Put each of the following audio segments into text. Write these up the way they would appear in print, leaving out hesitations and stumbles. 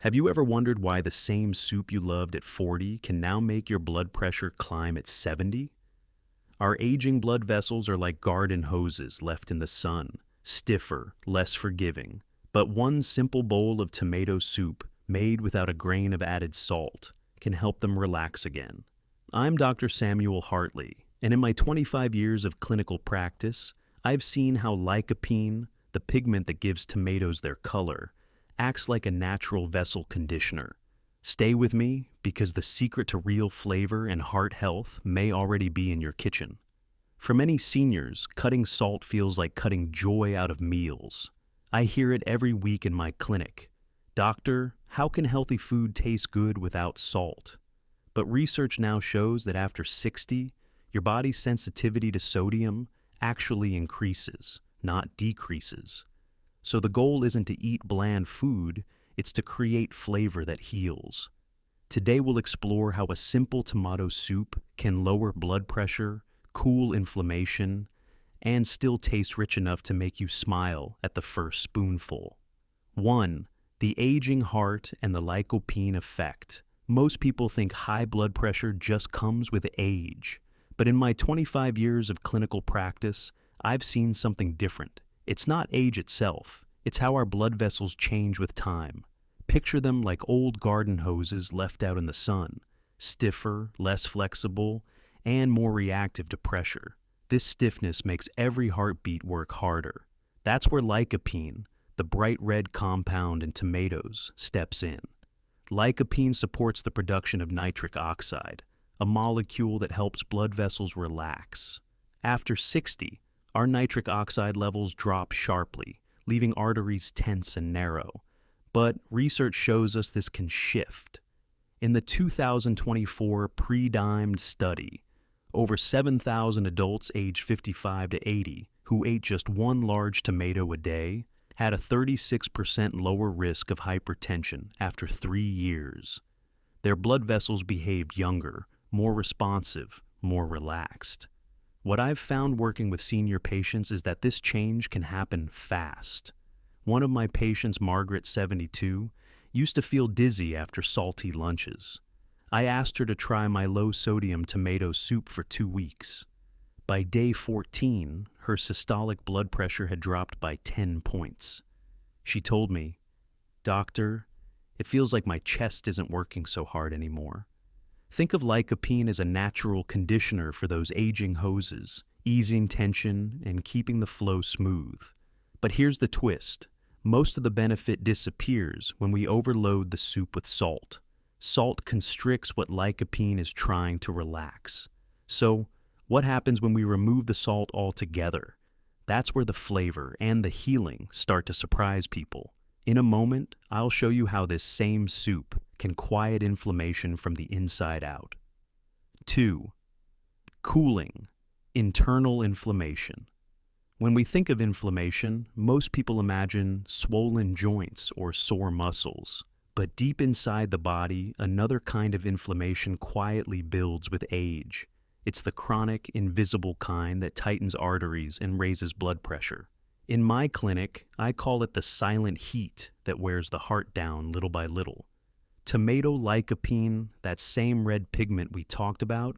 Have you ever wondered why the same soup you loved at 40 can now make your blood pressure climb at 70? Our aging blood vessels are like garden hoses left in the sun, stiffer, less forgiving. But one simple bowl of tomato soup, made without a grain of added salt, can help them relax again. I'm Dr. Samuel Hartley, and in my 25 years of clinical practice, I've seen how lycopene, the pigment that gives tomatoes their color, acts like a natural vessel conditioner. Stay with me, because the secret to real flavor and heart health may already be in your kitchen. For many seniors, cutting salt feels like cutting joy out of meals. I hear it every week in my clinic. Doctor, how can healthy food taste good without salt? But research now shows that after 60, your body's sensitivity to sodium actually increases, not decreases. So the goal isn't to eat bland food, it's to create flavor that heals. Today we'll explore how a simple tomato soup can lower blood pressure, cool inflammation, and still taste rich enough to make you smile at the first spoonful. 1. The aging heart and the lycopene effect. Most people think high blood pressure just comes with age, but in my 25 years of clinical practice, I've seen something different. It's not age itself, it's how our blood vessels change with time. Picture them like old garden hoses left out in the sun, stiffer, less flexible, and more reactive to pressure. This stiffness makes every heartbeat work harder. That's where lycopene, the bright red compound in tomatoes, steps in. Lycopene supports the production of nitric oxide, a molecule that helps blood vessels relax. After 60, our nitric oxide levels drop sharply, leaving arteries tense and narrow. But research shows us this can shift. In the 2024 pre-dimed study, over 7,000 adults aged 55 to 80 who ate just one large tomato a day had a 36% lower risk of hypertension after 3 years. Their blood vessels behaved younger, more responsive, more relaxed. What I've found working with senior patients is that this change can happen fast. One of my patients, Margaret, 72, used to feel dizzy after salty lunches. I asked her to try my low-sodium tomato soup for 2 weeks. By day 14, her systolic blood pressure had dropped by 10 points. She told me, "Doctor, it feels like my chest isn't working so hard anymore." Think of lycopene as a natural conditioner for those aging hoses, easing tension and keeping the flow smooth. But here's the twist. Most of the benefit disappears when we overload the soup with salt. Salt constricts what lycopene is trying to relax. So, what happens when we remove the salt altogether? That's where the flavor and the healing start to surprise people. In a moment, I'll show you how this same soup can quiet inflammation from the inside out. 2. Cooling, internal inflammation. When we think of inflammation, most people imagine swollen joints or sore muscles. But deep inside the body, another kind of inflammation quietly builds with age. It's the chronic, invisible kind that tightens arteries and raises blood pressure. In my clinic, I call it the silent heat that wears the heart down little by little. Tomato lycopene, that same red pigment we talked about,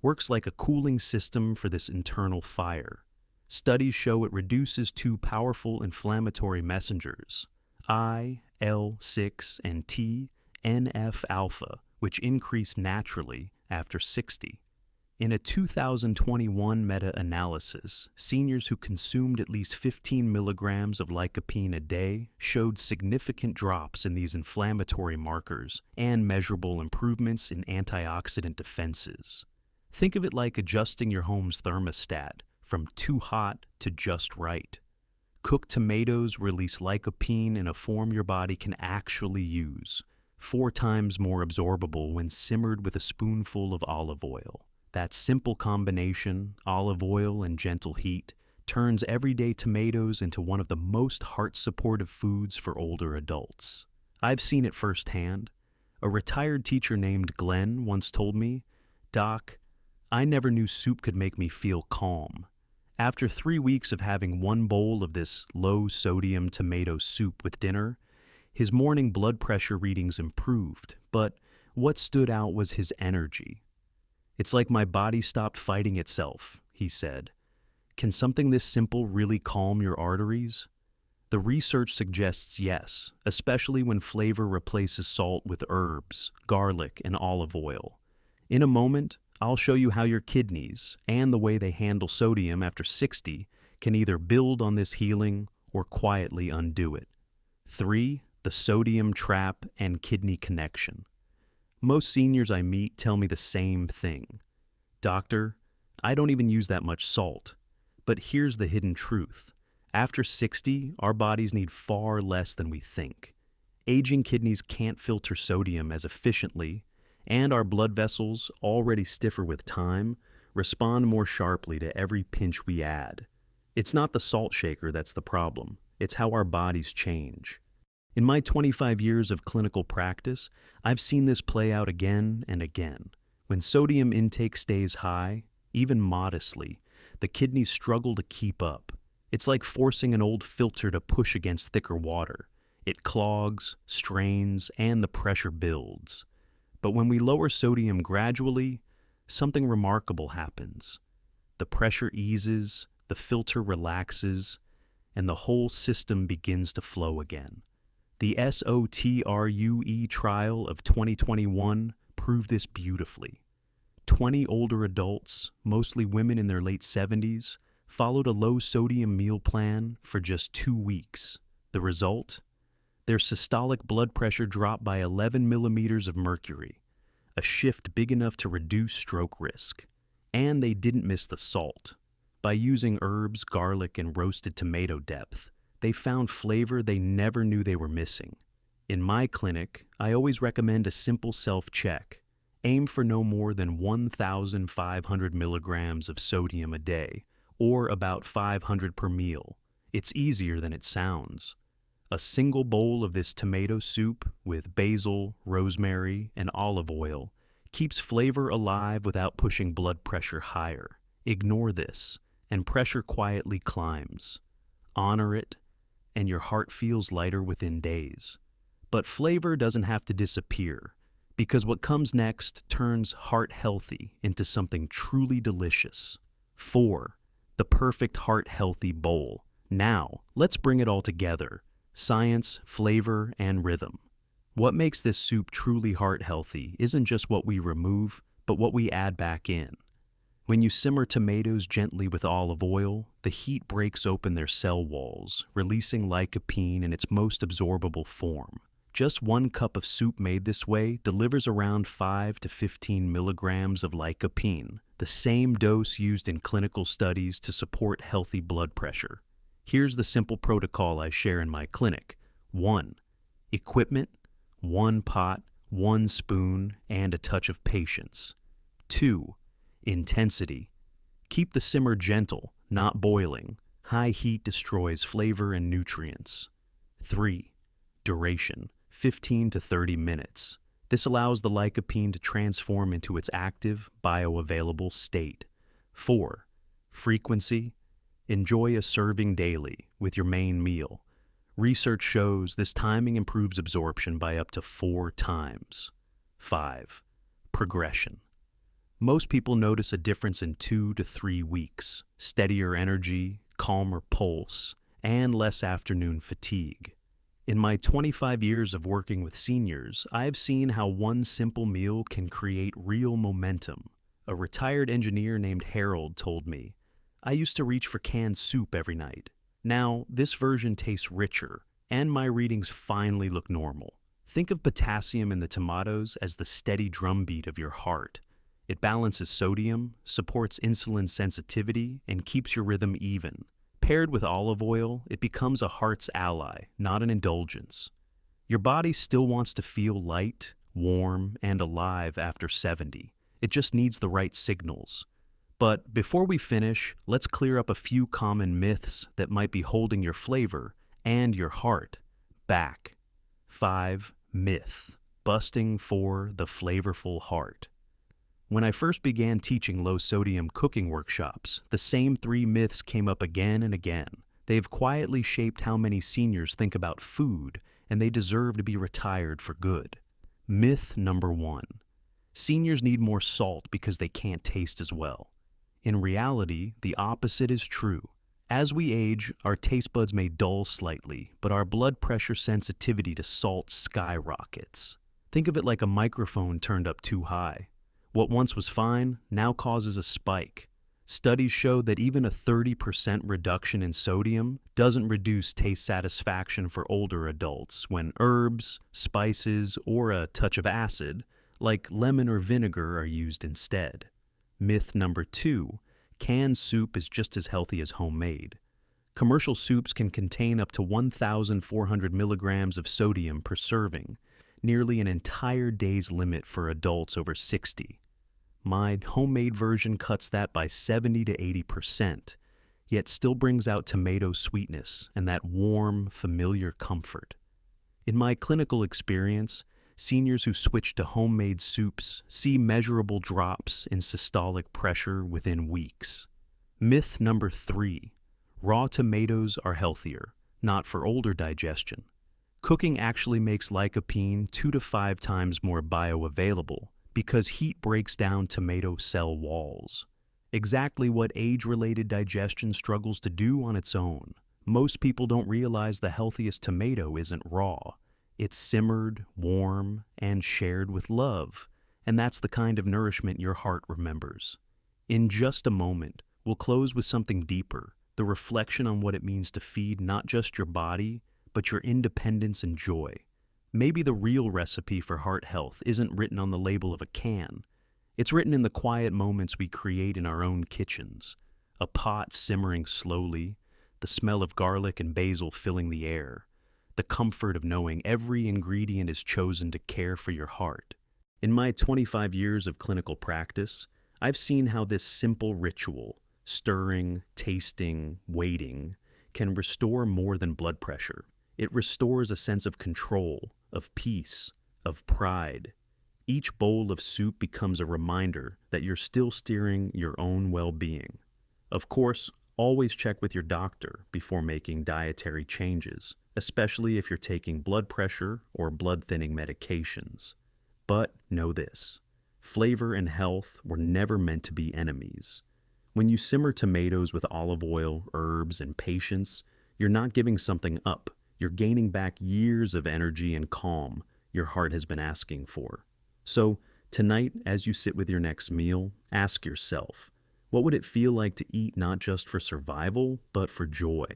works like a cooling system for this internal fire. Studies show it reduces two powerful inflammatory messengers, IL-6 and TNF-alpha, which increase naturally after 60. In a 2021 meta-analysis, seniors who consumed at least 15 milligrams of lycopene a day showed significant drops in these inflammatory markers and measurable improvements in antioxidant defenses. Think of it like adjusting your home's thermostat from too hot to just right. Cooked tomatoes release lycopene in a form your body can actually use, 4 times more absorbable when simmered with a spoonful of olive oil. That simple combination, olive oil and gentle heat, turns everyday tomatoes into one of the most heart-supportive foods for older adults. I've seen it firsthand. A retired teacher named Glenn once told me, "Doc, I never knew soup could make me feel calm." After 3 weeks of having one bowl of this low-sodium tomato soup with dinner, His morning blood pressure readings improved, but what stood out was his energy. "It's like my body stopped fighting itself," he said. "Can something this simple really calm your arteries?" The research suggests yes, especially when flavor replaces salt with herbs, garlic, and olive oil. In a moment, I'll show you how your kidneys, and the way they handle sodium after 60, can either build on this healing or quietly undo it. 3. The sodium trap and kidney connection. Most seniors I meet tell me the same thing. "Doctor, I don't even use that much salt." But here's the hidden truth. After 60, our bodies need far less than we think. Aging kidneys can't filter sodium as efficiently, and our blood vessels, already stiffer with time, respond more sharply to every pinch we add. It's not the salt shaker that's the problem. It's how our bodies change. In my 25 years of clinical practice, I've seen this play out again and again. When sodium intake stays high, even modestly, the kidneys struggle to keep up. It's like forcing an old filter to push against thicker water. It clogs, strains, and the pressure builds. But when we lower sodium gradually, something remarkable happens. The pressure eases, the filter relaxes, and the whole system begins to flow again. The SOTRUE trial of 2021 proved this beautifully. 20 older adults, mostly women in their late 70s, followed a low-sodium meal plan for just 2 weeks. The result? Their systolic blood pressure dropped by 11 millimeters of mercury, a shift big enough to reduce stroke risk. And they didn't miss the salt. By using herbs, garlic, and roasted tomato depth, they found flavor they never knew they were missing. In my clinic, I always recommend a simple self-check. Aim for no more than 1,500 milligrams of sodium a day, or about 500 per meal. It's easier than it sounds. A single bowl of this tomato soup with basil, rosemary, and olive oil keeps flavor alive without pushing blood pressure higher. Ignore this, and pressure quietly climbs. Honor it, and your heart feels lighter within days. But flavor doesn't have to disappear, because what comes next turns heart healthy into something truly delicious. 4. The perfect heart-healthy bowl. Now, let's bring it all together. Science, flavor, and rhythm. What makes this soup truly heart-healthy isn't just what we remove, but what we add back in. When you simmer tomatoes gently with olive oil, the heat breaks open their cell walls, releasing lycopene in its most absorbable form. Just 1 cup of soup made this way delivers around 5 to 15 milligrams of lycopene, the same dose used in clinical studies to support healthy blood pressure. Here's the simple protocol I share in my clinic. 1. Equipment, 1 pot, 1 spoon, and a touch of patience. 2. Intensity. Keep the simmer gentle, not boiling. High heat destroys flavor and nutrients. 3. Duration. 15 to 30 minutes. This allows the lycopene to transform into its active, bioavailable state. 4. Frequency. Enjoy a serving daily with your main meal. Research shows this timing improves absorption by up to 4 times. 5. Progression. Most people notice a difference in 2 to 3 weeks, steadier energy, calmer pulse, and less afternoon fatigue. In my 25 years of working with seniors, I have seen how one simple meal can create real momentum. A retired engineer named Harold told me, "I used to reach for canned soup every night. Now, this version tastes richer, and my readings finally look normal." Think of potassium in the tomatoes as the steady drumbeat of your heart. It balances sodium, supports insulin sensitivity, and keeps your rhythm even. Paired with olive oil, it becomes a heart's ally, not an indulgence. Your body still wants to feel light, warm, and alive after 70. It just needs the right signals. But before we finish, let's clear up a few common myths that might be holding your flavor and your heart back. 5. Myth. Busting for the flavorful heart. When I first began teaching low-sodium cooking workshops, the same 3 myths came up again and again. They've quietly shaped how many seniors think about food and they deserve to be retired for good. Myth number 1. Seniors need more salt because they can't taste as well. In reality, the opposite is true. As we age, our taste buds may dull slightly, but our blood pressure sensitivity to salt skyrockets. Think of it like a microphone turned up too high. What once was fine now causes a spike. Studies show that even a 30% reduction in sodium doesn't reduce taste satisfaction for older adults when herbs, spices, or a touch of acid, like lemon or vinegar, are used instead. Myth number 2. Canned soup is just as healthy as homemade. Commercial soups can contain up to 1,400 milligrams of sodium per serving, nearly an entire day's limit for adults over 60. My homemade version cuts that by 70 to 80%, yet still brings out tomato sweetness and that warm, familiar comfort. In my clinical experience, seniors who switch to homemade soups see measurable drops in systolic pressure within weeks. Myth number 3. Raw tomatoes are healthier, not for older digestion. Cooking actually makes lycopene 2 to 5 times more bioavailable because heat breaks down tomato cell walls. Exactly what age-related digestion struggles to do on its own. Most people don't realize the healthiest tomato isn't raw. It's simmered, warm, and shared with love, and that's the kind of nourishment your heart remembers. In just a moment, we'll close with something deeper, the reflection on what it means to feed not just your body, but your independence and joy. Maybe the real recipe for heart health isn't written on the label of a can. It's written in the quiet moments we create in our own kitchens. A pot simmering slowly, the smell of garlic and basil filling the air, the comfort of knowing every ingredient is chosen to care for your heart. In my 25 years of clinical practice, I've seen how this simple ritual, stirring, tasting, waiting, can restore more than blood pressure. It restores a sense of control, of peace, of pride. Each bowl of soup becomes a reminder that you're still steering your own well-being. Of course, always check with your doctor before making dietary changes, especially if you're taking blood pressure or blood-thinning medications. But know this: flavor and health were never meant to be enemies. When you simmer tomatoes with olive oil, herbs, and patience, you're not giving something up. You're gaining back years of energy and calm your heart has been asking for. So, tonight, as you sit with your next meal, ask yourself, what would it feel like to eat not just for survival, but for joy?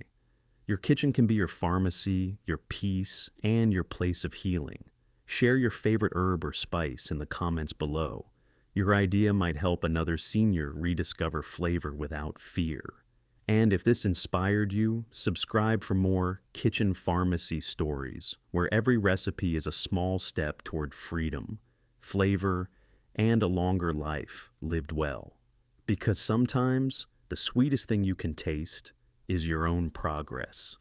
Your kitchen can be your pharmacy, your peace, and your place of healing. Share your favorite herb or spice in the comments below. Your idea might help another senior rediscover flavor without fear. And if this inspired you, subscribe for more kitchen pharmacy stories, where every recipe is a small step toward freedom, flavor, and a longer life lived well. Because sometimes the sweetest thing you can taste is your own progress.